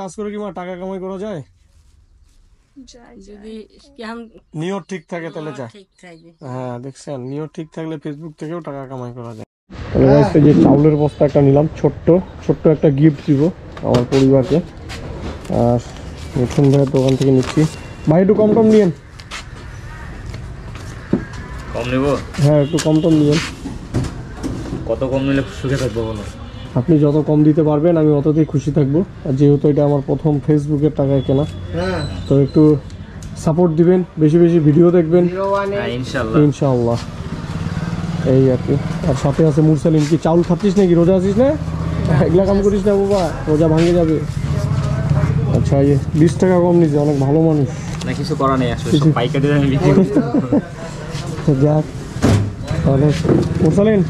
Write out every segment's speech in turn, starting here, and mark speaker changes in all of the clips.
Speaker 1: কাজ করে কি মা টাকা কামাই করা যায়?
Speaker 2: যদি
Speaker 1: নিয়ত ঠিক থাকে তাহলে যায়। হ্যাঁ দেখছেন, নিয়ত ঠিক থাকলে ফেসবুক থেকেও টাকা কামাই করা যায়। এই যে চাউলের বস্তা একটা নিলাম, ছোট্ট একটা গিফট দিব আমার পরিবারকে। আর মিঠুন ভাইয়ের দোকান থেকে নিচ্ছি। ভাই একটু কম টম নিয়েন।
Speaker 3: কম নেব?
Speaker 1: হ্যাঁ একটু কম টম নিয়েন।
Speaker 3: কত কম নিলে সুখে থাকবো বলো?
Speaker 1: আপনি যত কম দিতে পারবেন আমি অতটাই খুশি থাকবো। আর যেহেতু এটা আমার প্রথম ফেসবুকের টাকায় কেনা, তো একটু সাপোর্ট দিবেন, বেশি বেশি ভিডিও দেখবেন ইনশাআল্লাহ। এই আর কি। আর সাথে আছে মুরসালিন। কি চাউল খাচ্ছিস নাকি? রোজা আছিস না? এগুলা কাম করিস না বাবা, রোজা ভাঙে যাবে। আচ্ছা এই 20 টাকা কম নিচ্ছে, অনেক ভালো মানুষ।
Speaker 3: না কিছু করা নেই, আসলে সব পাইকারি দামে বিক্রি করতে।
Speaker 1: যাক তাহলে মুরসালিন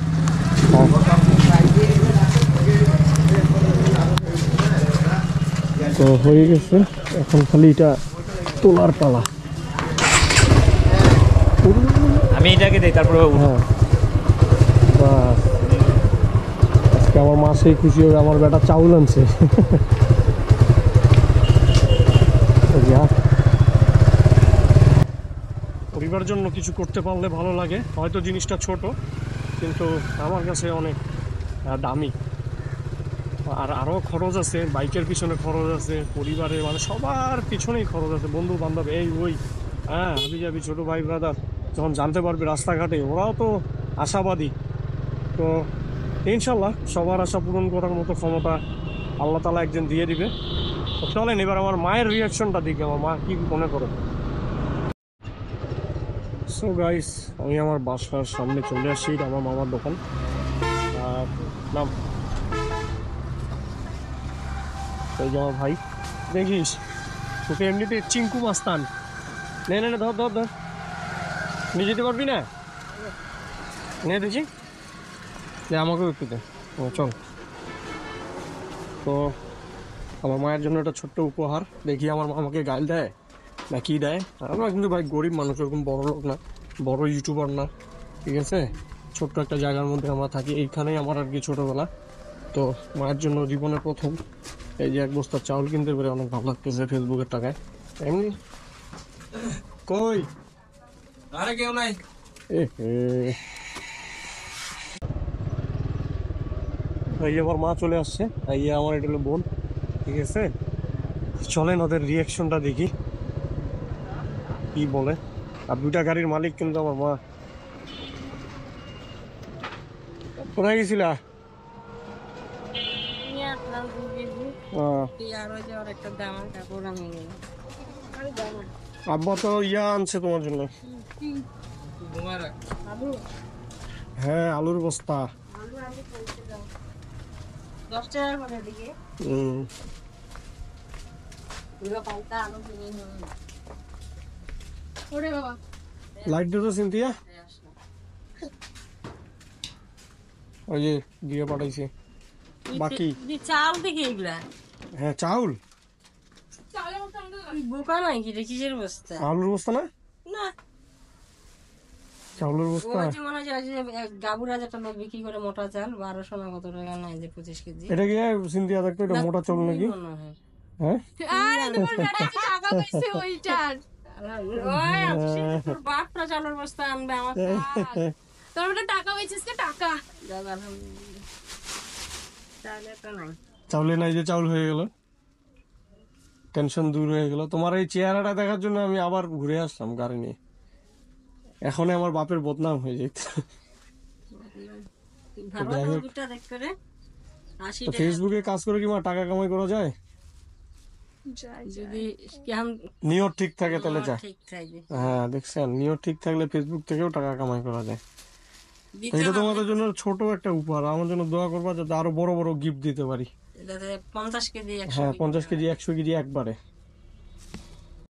Speaker 1: তো হয়ে গেছে, এখন খালি এটা তোলার পালা।
Speaker 3: আমি এটাকে দেই তারপরে।
Speaker 1: হ্যাঁ বাস, আজকে আমার মা সেই খুশি হবে, আমার বেটা চাউল আনছে। পরিবারের জন্য কিছু করতে পারলে ভালো লাগে। হয়তো জিনিসটা ছোট, কিন্তু আমার কাছে অনেক দামি। আর আরও খরচ আছে, বাইকের পিছনে খরচ আছে, পরিবারে মানে সবার পিছনেই খরচ আছে, বন্ধু বান্ধব এই ওই। হ্যাঁ হাবি যাবি ছোটো ভাই ব্রাদার যখন জানতে পারবে রাস্তাঘাটে, ওরাও তো আশাবাদী। তো ইনশাল্লাহ সবার আশা পূরণ করার মতো ক্ষমতা আল্লাহ তাআলা একদিন দিয়ে দিবে। তো চলেন এবার আমার মায়ের রিয়াকশনটা দিকে, আমার মা কি মনে করে। সো গাইস, আমি আমার বাসার সামনে চলে আসছি, এটা আমার মামার দোকান। নাম এই যে আমার ভাই, দেখিস তোকে এমনিতে চিঙ্কু মাস্তান। নে নে ধর ধর ধর, নিয়ে যেতে পারবি না? নে দেখি, আমাকেও একটু দে। চল। তো আমার মায়ের জন্য একটা ছোট্ট উপহার, দেখি আমার মা আমাকে গাইল দেয় না কি দেয়। আমরা কিন্তু ভাই গরিব মানুষ, ওরকম বড় লোক না, বড় ইউটিউবার না, ঠিক আছে। ছোট্ট একটা জায়গার মধ্যে আমরা থাকি, এইখানেই আমার আর কি ছোটবেলা। তো মায়ের জন্য জীবনের প্রথম এই যে 1 বস্তা চাউল কিনতে পেরে অনেক ভালো লাগতেছে ফেসবুকের টাকায়। এমনি কই
Speaker 3: আরে কেউ নাই।
Speaker 1: এই যে আমার মা চলে আসছে, এই যে আমার এটা হলো বোন, ঠিক আছে। চলেন ওদের রিয়াকশনটা দেখি কি বলে। আর 2টা গাড়ির মালিক কিন্তু আমার মা। কোথায় গেছিলা? আব্বা তো ইয়া আনছে তোমার জন্য। হ্যাঁ আলুর বস্তা।
Speaker 2: 10 টাকা করে দিকে
Speaker 1: লাইট দিতো সিনথিয়া, ওই যে দিয়ে পাঠাইছে বাকি
Speaker 2: চাল দেখি এগুলা।
Speaker 1: হ্যাঁ চাউল,
Speaker 2: বোকা নাই কি কিসের বস্তা?
Speaker 1: আলুর বস্তা না,
Speaker 2: না
Speaker 1: চাউলের বস্তা।
Speaker 2: মনে হয় গাবুরা যেটা লোক বিক্রি করে মোটা চাল 1200 না কত টাকা নাই, যে 25 কেজি।
Speaker 1: এটা কি সিনথিয়া দেখতো, এটা মোটা চাউল নাকি? হ্যাঁ
Speaker 2: টাকা পাইছে ওইটার। তোর বাপটা চালের বস্তা আনবে আমার, তোর বেটা টাকা পাইছিস কে? টাকা
Speaker 1: চাউলে নাই, যে চাউল হয়ে গেল, টেনশন দূর হয়ে গেল। তোমার এই চেহারাটা দেখার জন্য আমি আবার ঘুরে আসলাম গাড়ি নিয়ে। এখন আমার বাপের বদনাম হয়ে যেত। ফেসবুকে কাজ করে কি মা টাকা কামাই করা যায়?
Speaker 2: যদি
Speaker 1: নিয়ত ঠিক থাকে তাহলে যায়। হ্যাঁ দেখছেন, নিয়ত ঠিক থাকলে ফেসবুক থেকেও টাকা কামাই করা যায়। এটা তোমাদের জন্য ছোট একটা উপহার, আমার জন্য দোয়া করবা যাতে আরো বড় বড় গিফট দিতে পারি।
Speaker 2: 50 কেজি,
Speaker 1: হ্যাঁ 50 কেজি 100 কেজি একবারে।